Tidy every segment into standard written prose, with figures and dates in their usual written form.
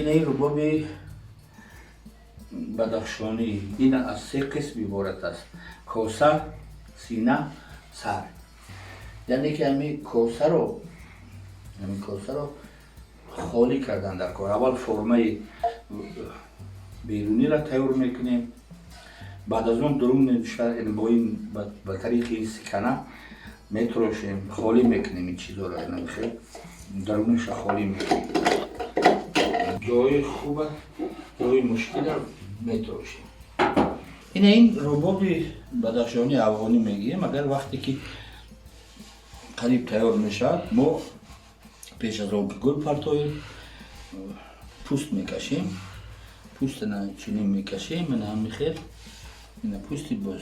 این رباب بدخشانی این از 3 قسم عبارت است: کوسه، سینه، سر. یعنی که همین کوسه رو خالی کردن در کار. اول فرمه بیرونی را تیار میکنیم، بعد از اون درون با این به طریق این سکنه میتراشیم، خالی میکنیم این چیزا را، درونش را خالی میکنیم. جای خوبه، جای مشکل را میتراشیم. این رباب بدخشانی افغانی میگیم. اگر وقتی که قریب تیار میشه، ما پیش از آن که گل پرتاییم پوست میکشیم، پوست نه چنین میکشیم، من هم میخیر این پوستی باز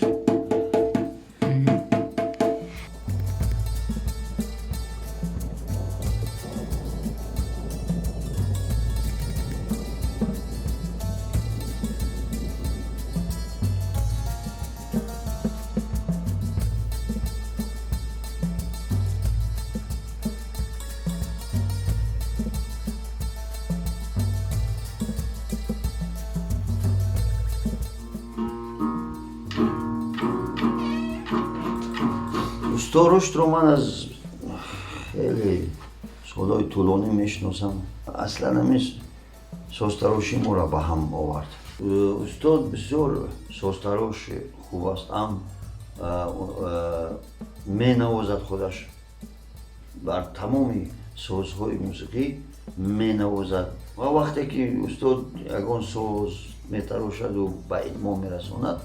уста рушдро ман аз хеле солҳои тӯлонӣ мешиносам. аслан ҳамин созтароши моро ба ҳам овард. устод бисёр созтароши хуб аст, ҳам менавозад худаш бар тамоми созҳои мусиқӣ менавозад ва вақте ки устод ягон соз метарошаду ба идмом мерасонад,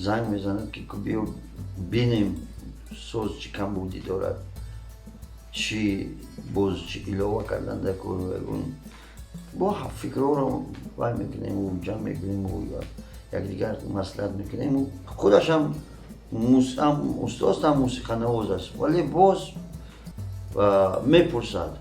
занг мезанад ки биё бинем соз чӣ камбудӣ дорад, чӣ боз чӣ илова кардан дар кору ягон бо фикрҳоро вай мекунему, ҷамъ мекунему, якдигар маслиҳат мекунему. худашам устозам мусиқанавоз аст, вале боз мепурсад.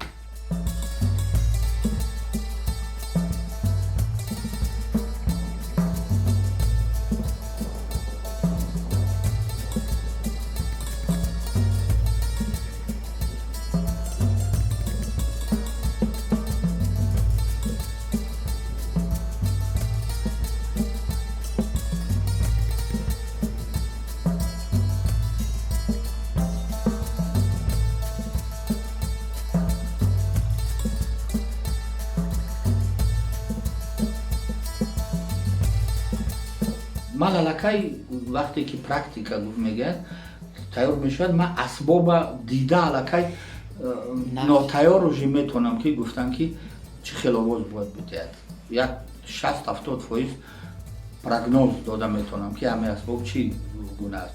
من الکی وقتی که پرکتیکا میگن تیار میشود، من اسباب دیده الکی ناتیار رو میتونم که گفتن که چه خیلی آواز باید بتید. یک 60-70% پرگنوز داده میتونم که همه اسباب چی گونه است.